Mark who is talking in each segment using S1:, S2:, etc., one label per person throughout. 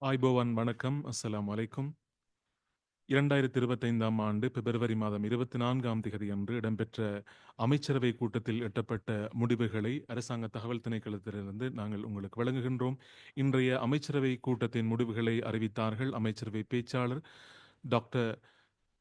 S1: ஆய்போவன் வணக்கம். அஸ்ஸலாமு அலைக்கும். 2025ஆம் ஆண்டு பிப்ரவரி மாதம் 24ஆம் திகதி அன்று இடம்பெற்ற அமைச்சரவை கூட்டத்தில் எட்டப்பட்ட முடிவுகளை அரசாங்க தகவல் திணைக்களத்திலிருந்து நாங்கள் உங்களுக்கு வழங்குகின்றோம். இன்றைய அமைச்சரவை கூட்டத்தின் முடிவுகளை அறிவித்தார்கள் அமைச்சரவை பேச்சாளர் டாக்டர்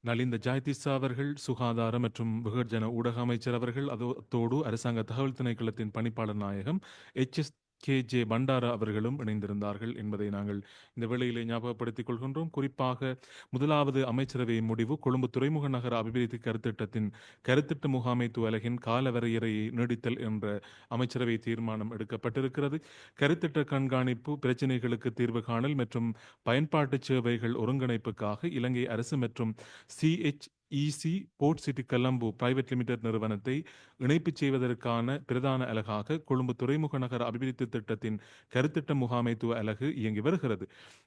S1: நலிந்த ஜாயதிசா அவர்கள், சுகாதார மற்றும் வெகுஜன ஊடக அமைச்சர் அவர்கள், அதோடு அரசாங்க தகவல் திணைக்களத்தின் பணிப்பாளர் நாயகம் HSKJ பண்டாரா அவர்களும் இணைந்திருந்தார்கள் என்பதை நாங்கள் இந்த வேளையிலே ஞாபகப்படுத்திக் கொள்கின்றோம். குறிப்பாக முதலாவது அமைச்சரவை முடிவு கொழும்பு துறைமுக நகர அபிவிருத்தி கருத்திட்டத்தின் கருத்திட்ட முகாமைத்துவ அலகின் கால வரையறையை நீடித்தல் என்ற அமைச்சரவை தீர்மானம் எடுக்கப்பட்டிருக்கிறது. கருத்திட்ட கண்காணிப்பு, பிரச்சினைகளுக்கு தீர்வு காணல் மற்றும் பயன்பாட்டு சேவைகள் ஒருங்கிணைப்புக்காக இலங்கை அரசு மற்றும் CHEC port city Colombo private limited நிறுவனத்தை இணைப்பு செய்வதற்கான பிரதான அலகாக கொழும்பு துறைமுக நகர அபிவிருத்தி திட்டத்தின் கருத்திட்ட முகாமைத்துவ அலகு இயங்கி வருகிறது.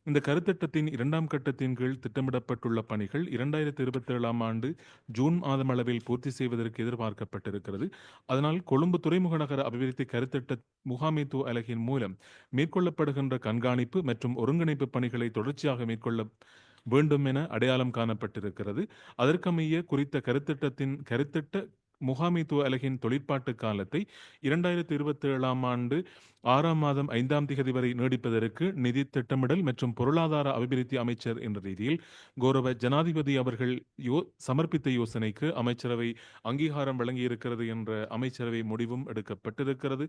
S1: இந்த கருத்திட்டத்தின் 2ஆம் கட்டத்தின் கீழ் திட்டமிடப்பட்டுள்ள பணிகள் 2027ஆம் ஆண்டு ஜூன் மாதம் அளவில் பூர்த்தி செய்வதற்கு எதிர்பார்க்கப்பட்டிருக்கிறது. அதனால் கொழும்பு துறைமுக நகர அபிவிருத்தி கருத்திட்ட முகாமைத்துவ அலகின் மூலம் மேற்கொள்ளப்படுகின்ற கண்காணிப்பு மற்றும் ஒருங்கிணைப்பு பணிகளை தொடர்ச்சியாக மேற்கொள்ள வேண்டும் என அடையாளம் காணப்பட்டிருக்கிறது. அதற்கமைய குறித்த கருத்திட்ட முகாமைத்துவ அலகின் தொழிற்பாட்டு காலத்தை 2027ஆம் ஆண்டு 6ஆம் மாதம் 5ஆம் திகதி வரை நீடிப்பதற்கு நிதி திட்டமிடல் மற்றும் பொருளாதார அபிவிருத்தி அமைச்சர் என்ற ரீதியில் கௌரவ ஜனாதிபதி அவர்கள் சமர்ப்பித்த யோசனைக்கு அமைச்சரவை அங்கீகாரம் வழங்கியிருக்கிறது என்ற அமைச்சரவை முடிவும் எடுக்கப்பட்டிருக்கிறது.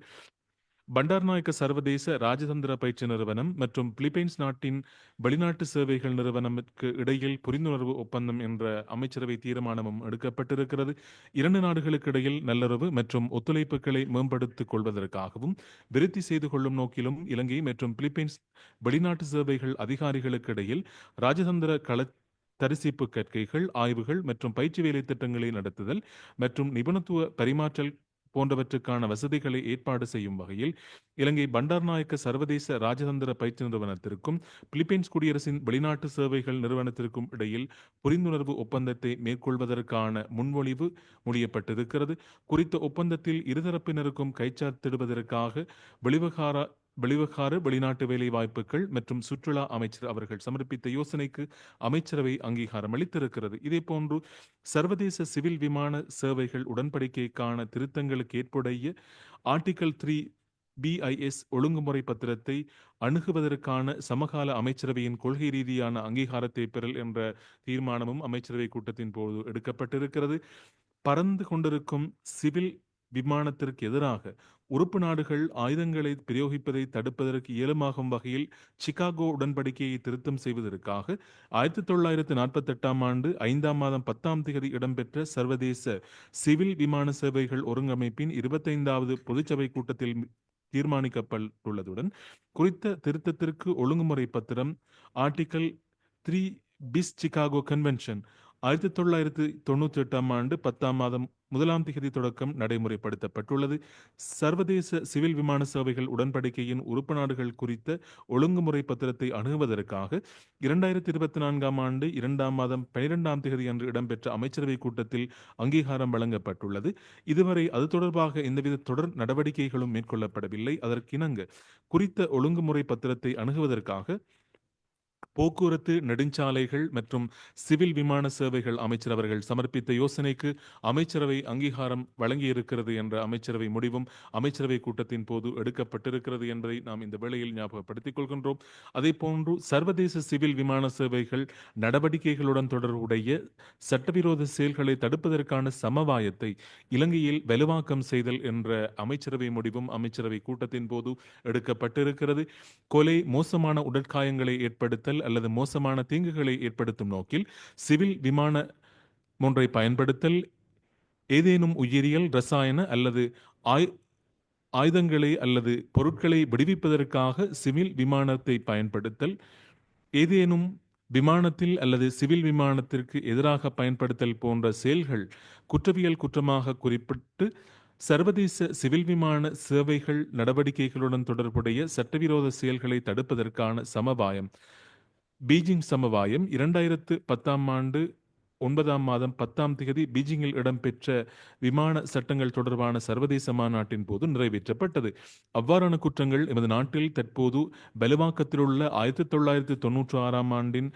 S1: பண்டார்நாயக்க சர்வதேச ராஜதந்திர பயிற்சி நிறுவனம் மற்றும் பிலிப்பைன்ஸ் நாட்டின் வெளிநாட்டு சேவைகள் நிறுவனத்திற்கு இடையில் புரிந்துணர்வு ஒப்பந்தம் என்ற அமைச்சரவை தீர்மானமும் எடுக்கப்பட்டிருக்கிறது. 2 நாடுகளுக்கு இடையில் நல்லுறவு மற்றும் ஒத்துழைப்புகளை மேம்படுத்திக் கொள்வதற்காகவும் விருத்தி செய்து கொள்ளும் நோக்கிலும் இலங்கை மற்றும் பிலிப்பைன்ஸ் வெளிநாட்டு சேவைகள் அதிகாரிகளுக்கு இடையில் ராஜதந்திர தரிசிப்பு கற்கைகள், ஆய்வுகள் மற்றும் பயிற்சி வேலை திட்டங்களை நடத்துதல் மற்றும் நிபுணத்துவ பரிமாற்றல் போன்றவற்றுக்கான வசதிகளை ஏற்பாடு செய்யும் வகையில் இலங்கை பண்டார்நாயக்க சர்வதேச ராஜதந்திர பயிற்சி நிறுவனத்திற்கும் பிலிப்பைன்ஸ் குடியரசின் வெளிநாட்டு சேவைகள் நிறுவனத்திற்கும் இடையில் புரிந்துணர்வு ஒப்பந்தத்தை மேற்கொள்வதற்கான முன்மொழிவு முடியப்பட்டிருக்கிறது. குறித்த ஒப்பந்தத்தில் இருதரப்பினருக்கும் கைச்சாத்திடுவதற்காக வெளிநாட்டு வேலை வாய்ப்புகள் மற்றும் சுற்றுலா அமைச்சர் அவர்கள் சமர்ப்பித்த யோசனைக்கு அமைச்சரவை அங்கீகாரம் அளித்திருக்கிறது. இதேபோன்று சர்வதேச சிவில் விமான சேவைகள் உடன்படிக்கைக்கான திருத்தங்களுக்கு ஏற்புடைய ஆர்டிகல் 3 BIS ஒழுங்குமுறை பத்திரத்தை அணுகுவதற்கான சமகால அமைச்சரவையின் கொள்கை ரீதியான அங்கீகாரத்தை பெறல் என்ற தீர்மானமும் அமைச்சரவை கூட்டத்தின் போது எடுக்கப்பட்டிருக்கிறது. பறந்து கொண்டிருக்கும் சிவில் விமானத்திற்கு எதிராக உறுப்பு நாடுகள் ஆயுதங்களை பிரயோகிப்பதை தடுப்பதற்கு இயலுமாகும் வகையில் சிகாகோ உடன்படிக்கையை திருத்தம் செய்வதற்காக 1948ஆம் ஆண்டு 5ஆம் மாதம் 10ஆம் தேதி இடம்பெற்ற சர்வதேச சிவில் விமான சேவைகள் ஒருங்கமைப்பின் 25வது பொதுச்சபை கூட்டத்தில் தீர்மானிக்கப்பட்டுள்ளதுடன் குறித்த திருத்தத்திற்கு ஒழுங்குமுறை பத்திரம் ஆர்டிகல் 3 பிஸ் சிகாகோ கன்வென்ஷன் 1998ஆம் ஆண்டு 10ஆம் மாதம் 1ஆம் தேதி தொடக்கம் நடைமுறைப்படுத்தப்பட்டுள்ளது. சர்வதேச சிவில் விமான சேவைகள் உடன்படிக்கையின் உறுப்பு நாடுகள் குறித்த ஒழுங்குமுறை பத்திரத்தை அணுகுவதற்காக 2024ஆம் ஆண்டு 2ஆம் மாதம் 12ஆம் தேதி அன்று இடம்பெற்ற அமைச்சரவை கூட்டத்தில் அங்கீகாரம் வழங்கப்பட்டுள்ளது. இதுவரை அது தொடர்பாக எந்தவித தொடர் நடவடிக்கைகளும் மேற்கொள்ளப்படவில்லை. அதற்கிணங்க குறித்த ஒழுங்குமுறை பத்திரத்தை அணுகுவதற்காக போக்குவரத்து, நெடுஞ்சாலைகள் மற்றும் சிவில் விமான சேவைகள் அமைச்சர் அவர்கள் சமர்ப்பித்த யோசனைக்கு அமைச்சரவை அங்கீகாரம் வழங்கியிருக்கிறது என்ற அமைச்சரவை முடிவும் அமைச்சரவை கூட்டத்தின் போது எடுக்கப்பட்டிருக்கிறது என்பதை நாம் இந்த வேளையில் ஞாபகப்படுத்திக் கொள்கின்றோம். அதே போன்று சர்வதேச சிவில் விமான சேவைகள் நடவடிக்கைகளுடன் தொடர்புடைய சட்டவிரோத செயல்களை தடுப்பதற்கான சமவாயத்தை இலங்கையில் வலுவாக்கம் செய்தல் என்ற அமைச்சரவை முடிவும் அமைச்சரவை கூட்டத்தின் போது எடுக்கப்பட்டிருக்கிறது. கொலை, மோசமான உடற்காயங்களை ஏற்படுத்தல் அல்லது மோசமான தீங்குகளை ஏற்படுத்தும் நோக்கில் சிவில் விமான ஒன்றை பயன்படுத்தல், ஏதேனும் உயிரியல், ரசாயன அல்லது ஆயுதங்களை அல்லது பொருட்களை விடுவிப்பதற்காக சிவில் விமானத்தை பயன்படுத்தல், ஏதேனும் விமானத்தில் அல்லது சிவில் விமானத்திற்கு எதிராக பயன்படுத்தல் போன்ற செயல்கள் குற்றவியல் குற்றமாக குறிப்பிட்டு சர்வதேச சிவில் விமான சேவைகள் நடவடிக்கைகளுடன் தொடர்புடைய சட்டவிரோத செயல்களை தடுப்பதற்கான சமவாயம் பீஜிங் சமவாயம் 2010ஆம் ஆண்டு 9ஆம் மாதம் 10ஆம் திகதி பீஜிங்கில் இடம்பெற்ற விமான சட்டங்கள் தொடர்பான சர்வதேச மாநாட்டின் போது நிறைவேற்றப்பட்டது. அவ்வாறான குற்றங்கள் எமது நாட்டில் தற்போது பலுவாக்கத்திலுள்ள 1996ஆம் ஆண்டின்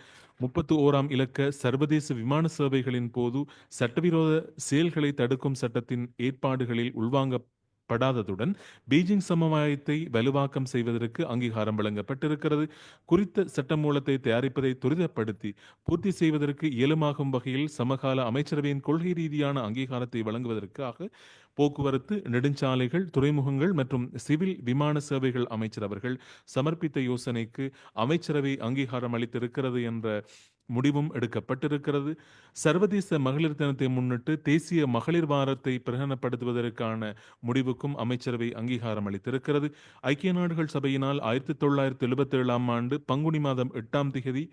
S1: 31ஆம் இலக்க சர்வதேச விமான சேவைகளின் போது சட்டவிரோத செயல்களை தடுக்கும் சட்டத்தின் ஏற்பாடுகளில் உள்வாங்கப்படாததுடன் பீஜிங் சமவாயத்தை வலுவாக்கம் செய்வதற்கு அங்கீகாரம் வழங்கப்பட்டிருக்கிறது. குறித்த சட்டமூலத்தை தயாரிப்பதை துரிதப்படுத்தி பூர்த்தி செய்வதற்கு இயலுமாகும் வகையில் சமகால அமைச்சரவையின் கொள்கை ரீதியான அங்கீகாரத்தை வழங்குவதற்காக போக்குவரத்து, நெடுஞ்சாலைகள், துறைமுகங்கள் மற்றும் சிவில் விமான சேவைகள் அமைச்சர் அவர்கள் சமர்ப்பித்த யோசனைக்கு அமைச்சரவை அங்கீகாரம் அளித்திருக்கிறது என்ற முடிவும் எடுக்கப்பட்டிருக்கிறது. சர்வதேச மகளிர் தினத்தை முன்னிட்டு தேசிய மகளிர் வாரத்தை பிரகடனப்படுத்துவதற்கான முடிவுக்கும் அமைச்சரவை அங்கீகாரம் அளித்திருக்கிறது. ஐக்கிய நாடுகள் சபையினால் 1977ஆம் ஆண்டு பங்குனி மாதம் 8ஆம் திகதி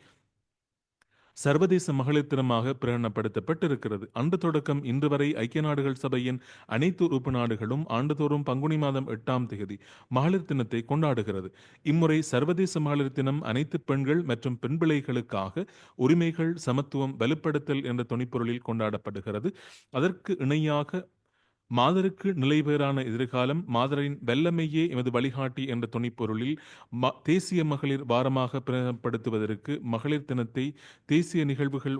S1: சர்வதேச மகளிர் தினமாக பிரகடனப்படுத்தப்பட்டிருக்கிறது. அன்று தொடக்கம் இன்று வரை ஐக்கிய நாடுகள் சபையின் அனைத்து உறுப்பு நாடுகளும் ஆண்டுதோறும் பங்குனி மாதம் 8ஆம் திகதி மகளிர் தினத்தை கொண்டாடுகிறது. இம்முறை சர்வதேச மகளிர் தினம் அனைத்து பெண்கள் மற்றும் பெண் பிள்ளைகளுக்காக உரிமைகள், சமத்துவம், வலுப்படுத்தல் என்ற தொனிப்பொருளில் கொண்டாடப்படுகிறது. அதற்கு இணையாக மாதருக்கு நிலைபேறான எதிர்காலம், மாதரின் வெல்லமையே எமது வழிகாட்டி என்ற துணைப்பொருளில் தேசிய மகளிர் வாரமாக பிரகடனப்படுத்துவதற்கு மகளிர் தினத்தை தேசிய நிகழ்வுகள்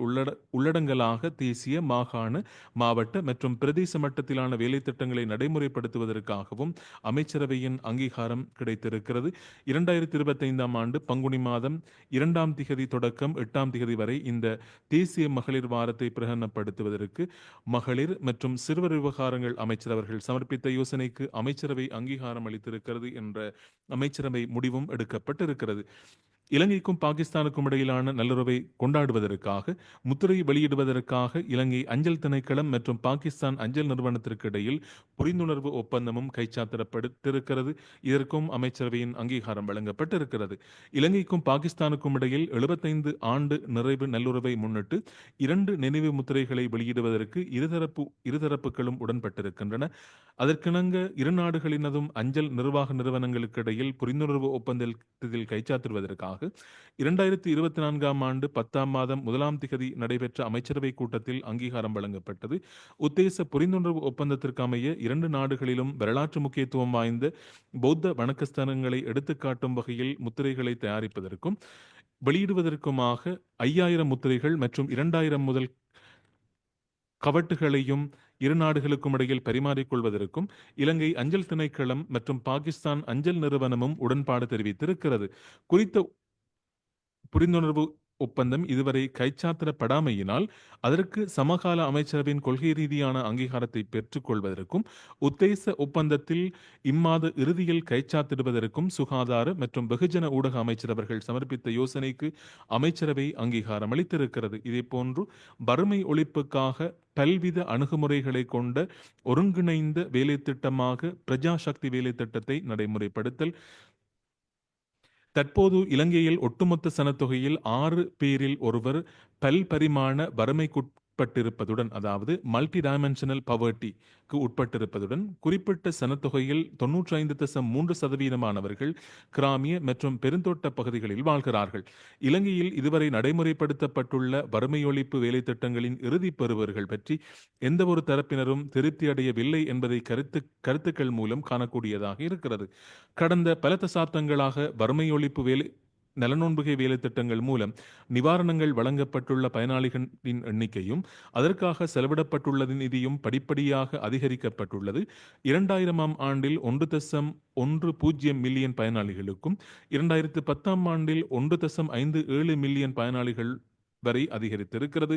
S1: உள்ளடங்கலாக தேசிய, மாகாண, மாவட்ட மற்றும் பிரதேச மட்டத்திலான வேலை திட்டங்களை நடைமுறைப்படுத்துவதற்காகவும் அமைச்சரவையின் அங்கீகாரம் கிடைத்திருக்கிறது. 2025ஆம் ஆண்டு பங்குனி மாதம் 2ஆம் திகதி தொடக்கம் 8ஆம் திகதி வரை இந்த தேசிய மகளிர் வாரத்தை பிரகடனப்படுத்துவதற்கு மகளிர் மற்றும் சிறுவர் விவகாரங்கள் அமைச்சர் அவர்கள் சமர்ப்பித்த யோசனைக்கு அமைச்சரவை அங்கீகாரம் அளித்திருக்கிறது என்ற அமைச்சரவை முடிவும் எடுக்கப்பட்டிருக்கிறது. இலங்கைக்கும் பாகிஸ்தானுக்கும் இடையிலான நல்லுறவை கொண்டாடுவதற்காக முத்திரை வெளியிடுவதற்காக இலங்கை அஞ்சல் திணைக்களம் மற்றும் பாகிஸ்தான் அஞ்சல் நிறுவனத்திற்கு இடையில் புரிந்துணர்வு ஒப்பந்தமும் கைச்சாத்திடப்பட்டிருக்கிறது. இதற்கும் அமைச்சரவையின் அங்கீகாரம் வழங்கப்பட்டிருக்கிறது. இலங்கைக்கும் பாகிஸ்தானுக்கும் இடையில் 75 ஆண்டு நிறைவு நல்லுறவை முன்னிட்டு 2 நினைவு முத்திரைகளை வெளியிடுவதற்கு இருதரப்புகளும் உடன்பட்டிருக்கின்றன. அதற்கிணங்க இரு நாடுகளினதும் அஞ்சல் நிர்வாக நிறுவனங்களுக்கு இடையில் புரிந்துணர்வு ஒப்பந்தத்தில் கைச்சாத்திடுவதற்காக 2024ஆம் ஆண்டு 10ஆம் மாதம் 1ஆம் திகதி நடைபெற்ற அமைச்சரவை கூட்டத்தில் அங்கீகாரம் வழங்கப்பட்டது. உத்தேச புரிந்துணர்வு ஒப்பந்தத்திற்கு அமைய 2 நாடுகளிலும் வரலாற்று முக்கியத்துவம் வாய்ந்த பௌத்த வணக்கஸ்தலங்களை எடுத்துக்காட்டும் வகையில் முத்திரைகளை தயாரிப்பதற்கும் வெளியிடுவதற்குமாக 5000 முத்திரைகள் மற்றும் 2000 முதல் கவட்டுகளையும் இரு நாடுகளுக்கும் இடையில் பரிமாறிக்கொள்வதற்கும் இலங்கை அஞ்சல் திணைக்களம் மற்றும் பாகிஸ்தான் அஞ்சல் நிறுவனமும் உடன்பாடு தெரிவித்திருக்கிறது. குறித்த புரிந்துணர்வு ஒப்பந்தம் இதுவரை கைச்சாத்திடப்படாமையினால் அதற்கு சமகால அமைச்சரவின் கொள்கை ரீதியான அங்கீகாரத்தை பெற்றுக் கொள்வதற்கும் உத்தேச ஒப்பந்தத்தில் இம்மாத இறுதியில் கைச்சாத்திடுவதற்கும் சுகாதார மற்றும் வெகுஜன ஊடக அமைச்சர் அவர்கள் சமர்ப்பித்த யோசனைக்கு அமைச்சரவை அங்கீகாரம் அளித்திருக்கிறது. இதேபோன்று வறுமை ஒழிப்புக்காக பல்வித அணுகுமுறைகளை கொண்ட ஒருங்கிணைந்த வேலை திட்டமாக பிரஜா சக்தி வேலை திட்டத்தை நடைமுறைப்படுத்தல். தற்போது இலங்கையில் ஒட்டுமொத்த சனத்தொகையில் 6 பேரில் ஒருவர் பல்பரிமாண வறுமைக்குட்பட்டிருப்பதுடன், அதாவது மல்டி டைமென்ஷனல் பவர்ட்டிக்கு உட்பட்டிருப்பதுடன் குறிப்பிட்ட சனத்தொகையில் 95.3% கிராமிய மற்றும் பெருந்தோட்ட பகுதிகளில் வாழ்கிறார்கள். இலங்கையில் இதுவரை நடைமுறைப்படுத்தப்பட்டுள்ள வறுமை ஒழிப்பு வேலை திட்டங்களின் இறுதி பெறுவர்கள் பற்றி எந்தவொரு தரப்பினரும் திருப்தி அடையவில்லை என்பதை கருத்துக்கள் மூலம் காணக்கூடியதாக இருக்கிறது. கடந்த பல தசாப்தங்களாக வறுமை ஒழிப்பு நலனோன்புகை வேலை திட்டங்கள் மூலம் நிவாரணங்கள் வழங்கப்பட்டுள்ள பயனாளிகளின் எண்ணிக்கையும் அதற்காக செலவிடப்பட்டுள்ள நிதியும் படிப்படியாக அதிகரிக்கப்பட்டுள்ளது. 2000ஆம் ஆண்டில் 1.10 மில்லியன் பயனாளிகளுக்கும் 2010ஆம் ஆண்டில் 1.57 மில்லியன் பயனாளிகள் வரை அதிகரித்திருக்கிறது.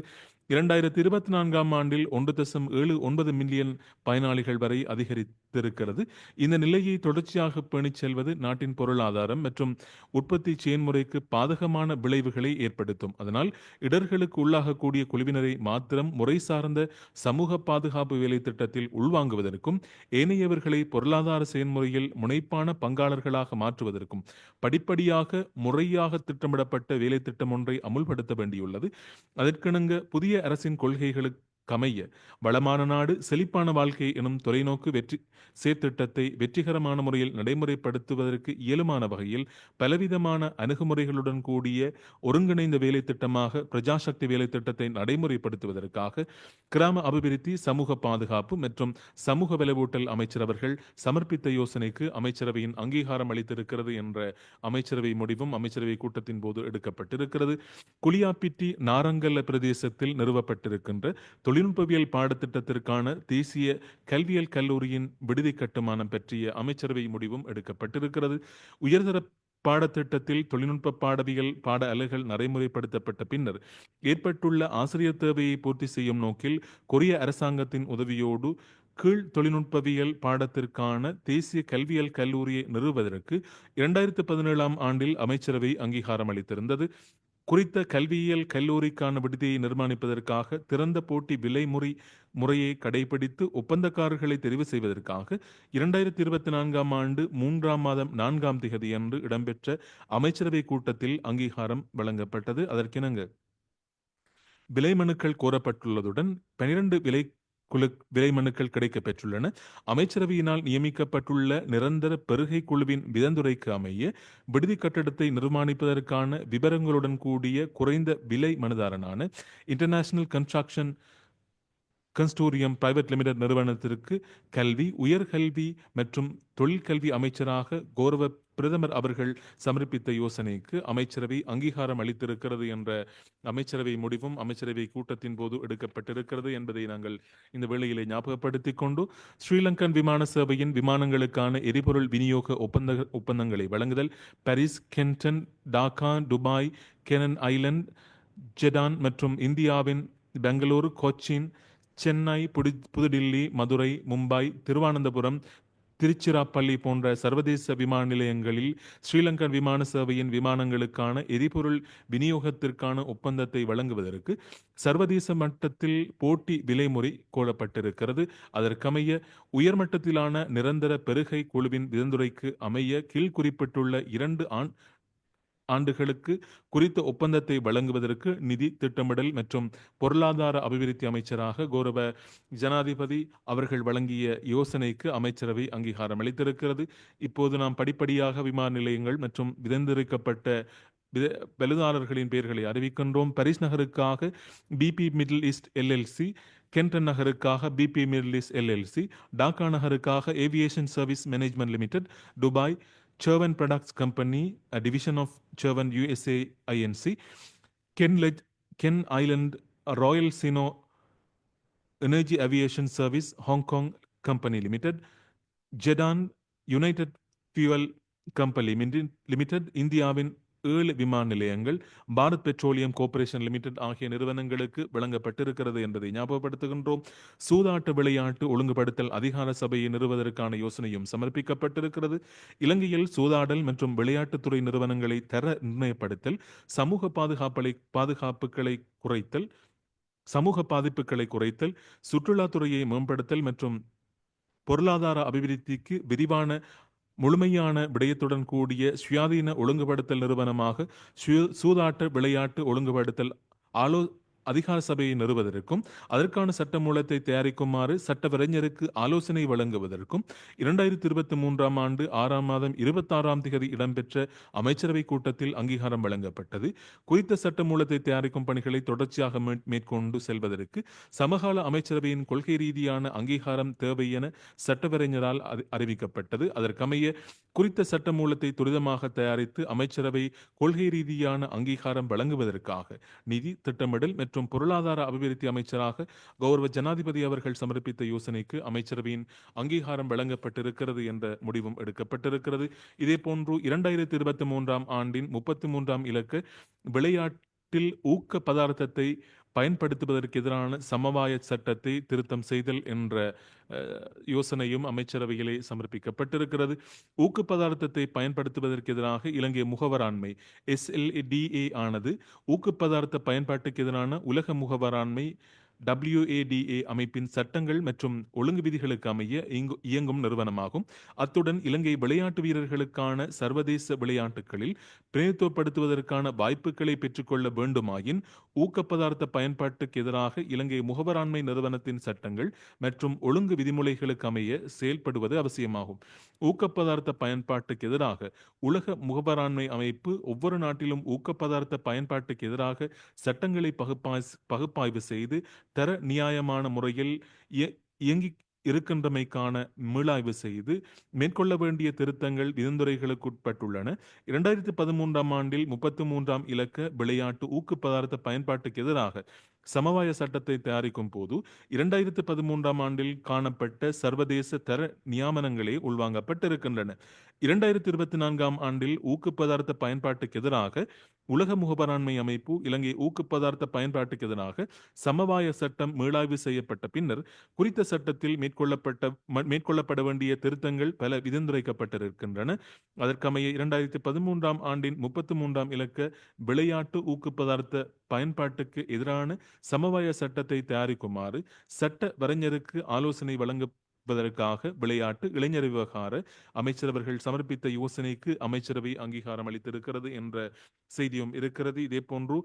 S1: 2024ஆம் ஆண்டில் 1.79 மில்லியன் பயனாளிகள் வரை அதிகரித்திருக்கிறது. இந்த நிலையை தொடர்ச்சியாக பேணிச் செல்வது நாட்டின் பொருளாதாரம் மற்றும் உற்பத்தி செயன்முறைக்கு பாதகமான விளைவுகளை ஏற்படுத்தும். அதனால் இடர்களுக்கு உள்ளாகக்கூடிய குழுவினரை மாத்திரம் முறை சார்ந்த சமூக பாதுகாப்பு வேலை திட்டத்தில் உள்வாங்குவதற்கும் ஏனையவர்களை பொருளாதார செயன்முறையில் முனைப்பான பங்காளர்களாக மாற்றுவதற்கும் படிப்படியாக முறையாக திட்டமிடப்பட்ட வேலை திட்டம் ஒன்றை அமுல்படுத்த வேண்டியுள்ளது. அதற்கிணங்க புதிய அரசின் கொள்கைகளுக்கான கமைய வளமான நாடு செழிப்பான வாழ்க்கை எனும் தொலைநோக்கு வெற்றி செயற்திட்டத்தை வெற்றிகரமான முறையில் நடைமுறைப்படுத்துவதற்கு இயலுமான வகையில் பலவிதமான அணுகுமுறைகளுடன் கூடிய ஒருங்கிணைந்த வேலை திட்டமாக பிரஜாசக்தி வேலை திட்டத்தை நடைமுறைப்படுத்துவதற்காக கிராம அபிவிருத்தி சமூக பாதுகாப்பு மற்றும் சமூக விளைவூட்டல் அமைச்சர் அவர்கள் சமர்ப்பித்த யோசனைக்கு அமைச்சரவையின் அங்கீகாரம் அளித்திருக்கிறது என்ற அமைச்சரவை முடிவும் அமைச்சரவை கூட்டத்தின் போது எடுக்கப்பட்டிருக்கிறது. குளியாப்பிட்டி நாரங்கல்ல பிரதேசத்தில் நிறுவப்பட்டிருக்கின்ற தொழில்நுட்பவியல் பாடத்திட்டத்திற்கான தேசிய கல்வியல் கல்லூரியின் விடுதி கட்டுமானம் பற்றிய அமைச்சரவை முடிவும் எடுக்கப்பட்டிருக்கிறது. உயர்தர பாடத்திட்டத்தில் தொழில்நுட்ப பாடவியல் பாட அலைகள் நடைமுறைப்படுத்தப்பட்ட பின்னர் ஏற்பட்டுள்ள ஆசிரியர் தேவையை பூர்த்தி செய்யும் நோக்கில் கொரிய அரசாங்கத்தின் உதவியோடு கீழ் தொழில்நுட்பவியல் பாடத்திற்கான தேசிய கல்வியல் கல்லூரியை நிறுவுவதற்கு 2017 ஆண்டில் அமைச்சரவை அங்கீகாரம் அளித்திருந்தது. குறித்த கல்வியியல் கல்லூரிக்கான விடுதியை நிர்மாணிப்பதற்காக திறந்த போட்டி விலை முறையை கடைபிடித்து ஒப்பந்தக்காரர்களை தெரிவு செய்வதற்காக 2024 ஆண்டு 3ஆம் மாதம் 4ஆம் திகதி அன்று இடம்பெற்ற அமைச்சரவை கூட்டத்தில் அங்கீகாரம் வழங்கப்பட்டது. அதற்கிணங்க விலை மனுக்கள் கோரப்பட்டுள்ளதுடன் 12 விலை மனுக்கள் கிடைக்கப் பெற்றுள்ளன. அமைச்சரவையினால் நியமிக்கப்பட்டுள்ள நிரந்தர பெருகை குழுவின் விதந்துரைக்கு அமைய விடுதி கட்டடத்தை நிர்மாணிப்பதற்கான விவரங்களுடன் கூடிய குறைந்த விலை மனுதாரனான இன்டர்நேஷனல் கன்ஸ்டோரியம் பிரைவேட் லிமிடெட் நிறுவனத்திற்கு கல்வி உயர்கல்வி மற்றும் தொழிற்கல்வி அமைச்சராக கௌரவ பிரதமர் அவர்கள் சமர்ப்பித்த யோசனைக்கு அமைச்சரவை அங்கீகாரம் அளித்திருக்கிறது என்ற அமைச்சரவை முடிவும் அமைச்சரவை கூட்டத்தின் போது எடுக்கப்பட்டிருக்கிறது என்பதை நாங்கள் இந்த வேளையிலே ஞாபகப்படுத்திக் கொண்டு ஸ்ரீலங்கன் விமான சேவையின் விமானங்களுக்கான எரிபொருள் விநியோக ஒப்பந்தங்களை வழங்குதல் பாரிஸ், கென்டன், டாக்கா, துபாய், கெனன் ஐலண்ட், ஜெடான் மற்றும் இந்தியாவின் பெங்களூரு, கொச்சின், சென்னை, புதுடில்லி, மதுரை, மும்பை, திருவனந்தபுரம், திருச்சிராப்பள்ளி போன்ற சர்வதேச விமான நிலையங்களில் ஸ்ரீலங்கன் விமான சேவையின் விமானங்களுக்கான எரிபொருள் விநியோகத்திற்கான ஒப்பந்தத்தை வழங்குவதற்கு சர்வதேச மட்டத்தில் போட்டி விலைமுறை கோரப்பட்டிருக்கிறது. அதற்கமைய உயர்மட்டத்திலான நிரந்தர பெருகை குழுவின் விதந்துரைக்கு அமைய கீழ் குறிப்பிட்டுள்ள 2 ஆண்டுகளுக்கு குறித்த ஒப்பந்தத்தை வழங்குவதற்கு நிதி திட்டமிடல் மற்றும் பொருளாதார அபிவிருத்தி அமைச்சராக கௌரவ ஜனாதிபதி அவர்கள் வழங்கிய யோசனைக்கு அமைச்சரவை அங்கீகாரம் அளித்திருக்கிறது. இப்போது நாம் படிப்படியாக விமான நிலையங்கள் மற்றும் விதந்திருக்கப்பட்ட பலுதாரர்களின் பெயர்களை அறிவிக்கின்றோம். பாரிஸ் நகருக்காக BP Middle East LLC, Canton நகருக்காக BP Middle East LLC, Dhaka நகருக்காக aviation service management limited, Dubai Chervan Products Company, a division of Chervan USA Inc., Ken Island Royal Sino Energy Aviation Service Hong Kong Company Limited, Jedan United Fuel Company Limited, இந்தியாவின் 7 விமான நிலையங்கள், Bharat petroleum corporation limited ஆகிய நிறுவனங்களுக்கு வழங்கப்பட்டிருக்கிறது என்பதை ஞாபகப்படுத்துகின்றோம். சூதாட்ட விளையாட்டு ஒழுங்குபடுத்தல் அதிகார சபையை நிறுவதற்கான யோசனையும் சமர்ப்பிக்கப்பட்டிருக்கிறது. இலங்கையில் சூதாடல் மற்றும் விளையாட்டுத்துறை நிறுவனங்களை தர நிர்ணயப்படுத்தல், சமூக பாதிப்புகளை குறைத்தல், சுற்றுலாத்துறையை மேம்படுத்தல் மற்றும் பொருளாதார அபிவிருத்திக்கு விரிவான முழுமையான விடயத்துடன் கூடிய சுயாதீன ஒழுங்குபடுத்தல் நிறுவனமாக சூதாட்ட விளையாட்டு ஒழுங்குபடுத்தல் அதிகார சபையை நிறுவதற்கும் அதற்கான சட்டமூலத்தை தயாரிக்குமாறு சட்டவரைஞருக்கு ஆலோசனை வழங்குவதற்கும் 2023 ஆண்டு 6ஆம் மாதம் 26ஆம் திகதி இடம்பெற்ற அமைச்சரவை கூட்டத்தில் அங்கீகாரம் வழங்கப்பட்டது. குறித்த சட்டமூலத்தை தயாரிக்கும் பணிகளை தொடர்ச்சியாக மேற்கொண்டு செல்வதற்கு சமகால அமைச்சரவையின் கொள்கை ரீதியான அங்கீகாரம் தேவை என சட்டவரைஞரால் அறிவிக்கப்பட்டது. அதற்கமைய குறித்த சட்டமூலத்தை துரிதமாக தயாரித்து அமைச்சரவை கொள்கை ரீதியான அங்கீகாரம் வழங்குவதற்காக நிதி திட்டமிடல் மற்றும் பொருளாதார அபிவிருத்தி அமைச்சராக கௌரவ ஜனாதிபதி அவர்கள் சமர்ப்பித்த யோசனைக்கு அமைச்சரவையின் அங்கீகாரம் வழங்கப்பட்டிருக்கிறது என்ற முடிவும் எடுக்கப்பட்டிருக்கிறது. இதே போன்று 2023 ஆண்டின் 33ஆம் இலக்க விளையாட்டில் ஊக்க பதார்த்தத்தை பயன்படுத்துவதற்கு எதிரான சமவாய சட்டத்தை திருத்தம் செய்தல் என்ற யோசனையும் அமைச்சரவையிலே சமர்ப்பிக்கப்பட்டிருக்கிறது. ஊக்கு பதார்த்தத்தை பயன்படுத்துவதற்கு எதிராக இலங்கை முகவராண்மை SLDA ஆனது ஊக்கு பதார்த்த பயன்பாட்டுக்கு எதிரான உலக முகவராண்மை WADA அமைப்பின் சட்டங்கள் மற்றும் ஒழுங்கு விதிகளுக்கு அமைய இயங்கும் நிறுவனமாகும். அத்துடன் இலங்கை விளையாட்டு வீரர்களுக்கான சர்வதேச விளையாட்டுகளில் பிரதித்துவப்படுத்துவதற்கான வாய்ப்புகளை பெற்றுக்கொள்ள வேண்டுமாயின் ஊக்கப்பதார்த்த பயன்பாட்டுக்கு எதிராக இலங்கை முகவராண்மை நிறுவனத்தின் சட்டங்கள் மற்றும் ஒழுங்கு விதிமுறைகளுக்கு அமைய செயல்படுவது அவசியமாகும். ஊக்கப்பதார்த்த பயன்பாட்டுக்கு எதிராக உலக முகவராண்மை அமைப்பு ஒவ்வொரு நாட்டிலும் ஊக்கப்பதார்த்த பயன்பாட்டுக்கு எதிராக சட்டங்களை பகுப்பாய்வு செய்து தர நியாயமான முறையில் இயங்கி இருக்கின்றமைக்கான மீளாய்வு செய்து மேற்கொள்ள வேண்டிய திருத்தங்கள் விதிந்துரைகளுக்குட்பட்டுள்ளன. 2013 ஆண்டில் 33 இலக்க விளையாட்டு ஊக்கு பதார்த்த பயன்பாட்டுக்கு எதிராக சமவாய சட்டத்தை தயாரிக்கும் போது 2013 ஆண்டில் காணப்பட்ட சர்வதேச தர நியாமனங்களே உள்வாங்கப்பட்டிருக்கின்றன. 2024 ஆண்டில் ஊக்கு பதார்த்த பயன்பாட்டுக்கு எதிராக உலக முகவராண்மை அமைப்பு இலங்கை ஊக்கு பதார்த்த பயன்பாட்டுக்கு எதிராக சமவாய சட்டம் மீளாய்வு செய்யப்பட்ட பின்னர் குறித்த சட்டத்தில் மேற்கொள்ளப்பட வேண்டிய திருத்தங்கள் பல விதிந்துரைக்கப்பட்டிருக்கின்றன. அதற்கமைய 2013 ஆண்டின் 33 இலக்க விளையாட்டு ஊக்கு பதார்த்த பயன்பாட்டுக்கு எதிரான சமவாய சட்டத்தை தயாரிக்குமாறு சட்ட வரைஞருக்கு ஆலோசனை வழங்குவதற்காக விளையாட்டு இளைஞர் விவகார அமைச்சரவர்கள் சமர்ப்பித்த யோசனைக்கு அமைச்சரவை அங்கீகாரம் அளித்திருக்கிறது என்ற செய்தியும் இருக்கிறது. இதே போன்று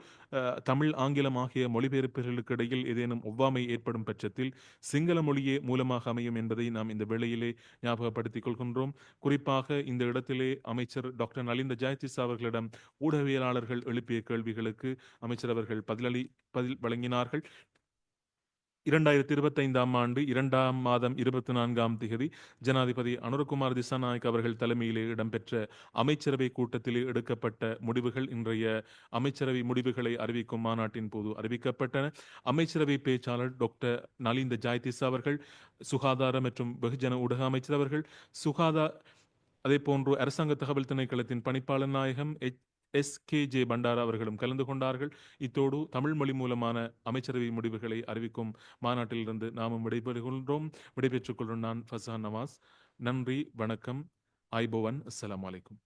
S1: தமிழ் ஆங்கிலம் ஆகிய மொழிபெயர்ப்புகளுக்கு இடையில் ஏதேனும் ஒவ்வாமை ஏற்படும் பட்சத்தில் சிங்கள மொழியே மூலமாக அமையும் என்பதை நாம் இந்த வேளையிலே ஞாபகப்படுத்திக் கொள்கின்றோம். குறிப்பாக இந்த இடத்திலே அமைச்சர் டாக்டர் நலிந்த ஜெயதிஸ் அவர்களிடம் ஊடகவியலாளர்கள் எழுப்பிய கேள்விகளுக்கு அமைச்சர் அவர்கள் பதில் வழங்கினார்கள். 2025 ஆண்டு 2ஆம் மாதம் 24 ஜனாதிபதி அனுரகுமார் திசாநாயக் அவர்கள் தலைமையிலே இடம்பெற்ற அமைச்சரவை கூட்டத்திலே எடுக்கப்பட்ட முடிவுகள் இன்றைய அமைச்சரவை முடிவுகளை அறிவிக்கும் மாநாட்டின் போது அறிவிக்கப்பட்டன. அமைச்சரவை பேச்சாளர் டாக்டர் நலிந்த ஜாய்திஸ் அவர்கள், சுகாதார மற்றும் வெகுஜன ஊடக அமைச்சர் அவர்கள், அதே போன்று அரசாங்க தகவல் திணைக்களத்தின் பணிப்பாளர் நாயகம் SKJ பண்டாரா அவர்களும் கலந்து கொண்டார்கள். இத்தோடு தமிழ் மொழி மூலமான அமைச்சரவை முடிவுகளை அறிவிக்கும் மாநாட்டிலிருந்து நாமும் விடைபெற்றுக் கொள்ளும் நான் ஃபசான் நவாஸ். நன்றி, வணக்கம், ஐபோவன், அஸ்ஸலாமு அலைக்கும்.